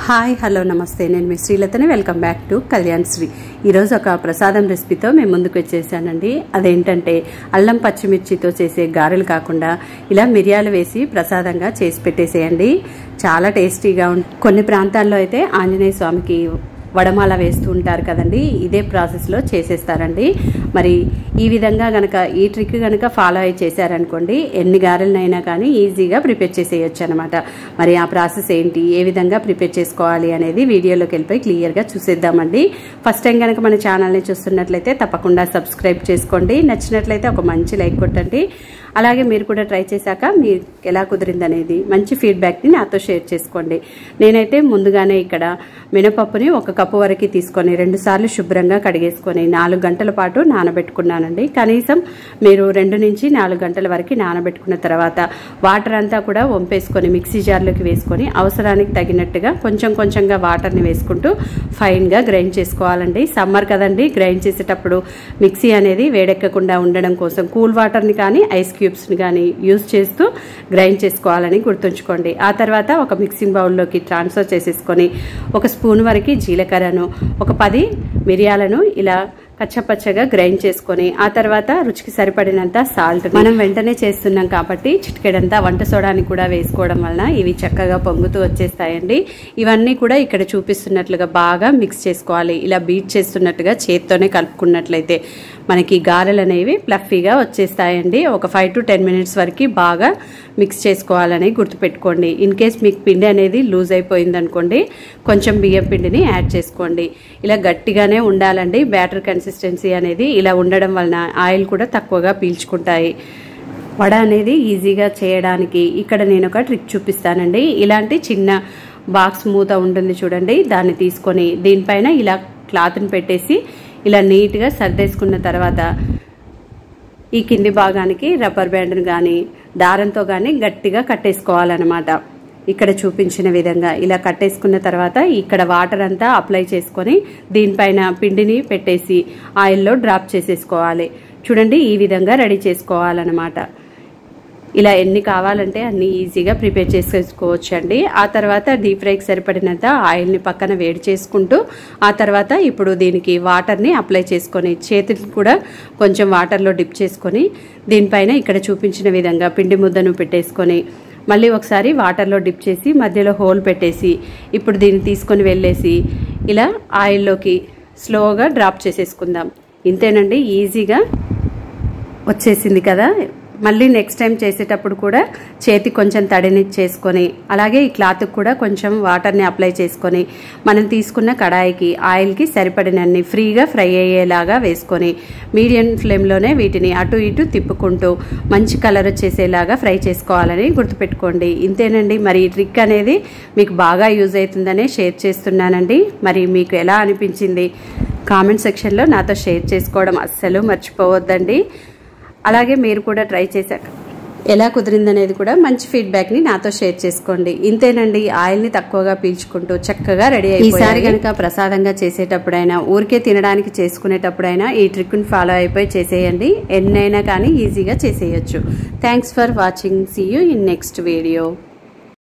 Hi hello నమస్తే, నేను మీ శ్రీలతని. Welcome back to Kalyan Sri. ఈరోజు ఒక ప్రసాదం రెసిపీతో మేము ముందుకు వచ్చేసానండి. అదేంటంటే అల్లం పచ్చిమిర్చితో చేసే గారెలు కాకుండా ఇలా మిరియాలు వేసి ప్రసాదంగా చేసి పెట్టేసేయండి. చాలా టేస్టీగా కొన్ని ప్రాంతాల్లో అయితే ఆంజనేయ స్వామికి వడమాల వేస్తూ ఉంటారు కదండి, ఇదే ప్రాసెస్లో చేసేస్తారండి. మరి ఈ విధంగా గనక ఈ ట్రిక్ గనక ఫాలో అయ్యి చేశారనుకోండి, ఎన్ని గారెలనైనా కానీ ఈజీగా ప్రిపేర్ చేసేయచ్చు అనమాట. మరి ఆ ప్రాసెస్ ఏంటి, ఏ విధంగా ప్రిపేర్ చేసుకోవాలి అనేది వీడియోలోకి వెళ్ళిపోయి క్లియర్గా చూసేద్దామండి. ఫస్ట్ టైం కనుక మన ఛానల్ని చూస్తున్నట్లయితే తప్పకుండా సబ్స్క్రైబ్ చేసుకోండి. నచ్చినట్లయితే ఒక మంచి లైక్ కొట్టండి. అలాగే మీరు కూడా ట్రై చేశాక మీకు ఎలా కుదిరింది అనేది మంచి ఫీడ్బ్యాక్ని నాతో షేర్ చేసుకోండి. నేనైతే ముందుగానే ఇక్కడ మినపప్పుని 1 కప్పు వరకు తీసుకొని 2 సార్లు శుభ్రంగా కడిగేసుకొని 4 గంటల పాటు నానబెట్టుకున్నానండి. కనీసం మీరు 2 నుంచి 4 గంటల వరకు నానబెట్టుకున్న తర్వాత వాటర్ అంతా కూడా వంపేసుకొని మిక్సీ జార్లోకి వేసుకొని అవసరానికి తగినట్టుగా కొంచెంగా వాటర్ని వేసుకుంటూ ఫైన్గా గ్రైండ్ చేసుకోవాలండి. సమ్మర్ కదండి, గ్రైండ్ చేసేటప్పుడు మిక్సీ అనేది వేడెక్కకుండా ఉండడం కోసం కూల్ వాటర్ని కానీ ఐస్ క్యూబ్స్ని కానీ యూజ్ చేస్తూ గ్రైండ్ చేసుకోవాలని గుర్తుంచుకోండి. ఆ తర్వాత ఒక మిక్సింగ్ బౌల్లోకి ట్రాన్స్ఫర్ చేసేసుకొని 1 స్పూన్ వరకు జీలకర్రను, ఒక 10 మిరియాలను ఇలా కచ్చపచ్చగా గ్రైండ్ చేసుకొని ఆ తర్వాత రుచికి సరిపడినంత సాల్ట్, మనం వెంటనే చేస్తున్నాం కాబట్టి చిటికెడంతా వంట సోడాని కూడా వేసుకోవడం వలన ఇవి చక్కగా పొంగుతూ వచ్చేస్తాయండి. ఇవన్నీ కూడా ఇక్కడ చూపిస్తున్నట్లుగా బాగా మిక్స్ చేసుకోవాలి. ఇలా బీట్ చేస్తున్నట్టుగా చేత్తోనే కలుపుకున్నట్లయితే మనకి గారెలు అనేవి ప్లఫీగా వచ్చేస్తాయండి. ఒక 5 to 10 మినిట్స్ వరకు బాగా మిక్స్ చేసుకోవాలని గుర్తుపెట్టుకోండి. ఇన్ కేస్ మీకు పిండి అనేది లూజ్ అయిపోయింది అనుకోండి, కొంచెం బియ్యం పిండిని యాడ్ చేసుకోండి. ఇలా గట్టిగానే ఉండాలండి బ్యాటర్ కన్సిస్టెన్సీ అనేది. ఇలా ఉండడం వలన ఆయిల్ కూడా తక్కువగా పీల్చుకుంటాయి. వడ అనేది ఈజీగా చేయడానికి ఇక్కడ నేను ఒక ట్రిక్ చూపిస్తానండి. ఇలాంటి చిన్న బాక్స్ మూత ఉంటుంది చూడండి, దాన్ని తీసుకొని దీనిపైన ఇలా క్లాత్ని పెట్టేసి ఇలా నీట్గా సర్దేసుకున్న తర్వాత ఈ కింది భాగానికి రబ్బర్ బ్యాండ్ని కానీ దారంతో కానీ గట్టిగా కట్టేసుకోవాలన్నమాట. ఇక్కడ చూపించిన విధంగా ఇలా కట్టేసుకున్న తర్వాత ఇక్కడ వాటర్ అంతా అప్లై చేసుకొని దీనిపైన పిండిని పెట్టేసి ఆయిల్లో డ్రాప్ చేసేసుకోవాలి. చూడండి, ఈ విధంగా రెడీ చేసుకోవాలన్నమాట. ఇలా ఎన్ని కావాలంటే అన్ని ఈజీగా ప్రిపేర్ చేసేసుకోవచ్చు అండి. ఆ తర్వాత డీప్ ఫ్రైకి సరిపడినంత ఆయిల్ని పక్కన వేడి చేసుకుంటూ ఆ తర్వాత ఇప్పుడు దీనికి వాటర్ని అప్లై చేసుకొని చేతిని కూడా కొంచెం వాటర్లో డిప్ చేసుకొని దీనిపైన ఇక్కడ చూపించిన విధంగా పిండి ముద్దను పెట్టేసుకొని మళ్ళీ ఒకసారి వాటర్లో డిప్ చేసి మధ్యలో హోల్ పెట్టేసి ఇప్పుడు దీన్ని తీసుకొని వెళ్ళేసి ఇలా ఆయిల్లోకి స్లోగా డ్రాప్ చేసేసుకుందాం. ఇంతేనండి, ఈజీగా వచ్చేసింది కదా. మళ్ళీ నెక్స్ట్ టైం చేసేటప్పుడు కూడా చేతి కొంచెం తడిని చేసుకొని అలాగే ఈ క్లాత్కి కూడా కొంచెం వాటర్ని అప్లై చేసుకొని మనం తీసుకున్న కడాయికి ఆయిల్కి సరిపడినన్ని ఫ్రీగా ఫ్రై అయ్యేలాగా వేసుకొని మీడియం ఫ్లేమ్లోనే వీటిని అటు ఇటు తిప్పుకుంటూ మంచి కలర్ వచ్చేసేలాగా ఫ్రై చేసుకోవాలని గుర్తుపెట్టుకోండి. ఇంతేనండి. మరి ఈ ట్రిక్ అనేది మీకు బాగా యూజ్ అవుతుందనే షేర్ చేస్తున్నానండి. మరి మీకు ఎలా అనిపించింది కామెంట్ సెక్షన్లో నాతో షేర్ చేసుకోవడం అస్సలు మర్చిపోవద్దండి. అలాగే మీరు కూడా ట్రై చేశాక ఎలా కుదిరిందనేది కూడా మంచి ఫీడ్బ్యాక్ని నాతో షేర్ చేసుకోండి. ఇంతేనండి, ఆయిల్ని తక్కువగా పీల్చుకుంటూ చక్కగా రెడీ అయిపోయి ఈసారి కనుక ప్రసాదంగా చేసేటప్పుడైనా ఊరికే తినడానికి చేసుకునేటప్పుడైనా ఈ ట్రిక్ని ఫాలో అయిపోయి చేసేయండి. ఎన్నైనా కానీ ఈజీగా చేసేయచ్చు. Thanks for watching. See you in next video.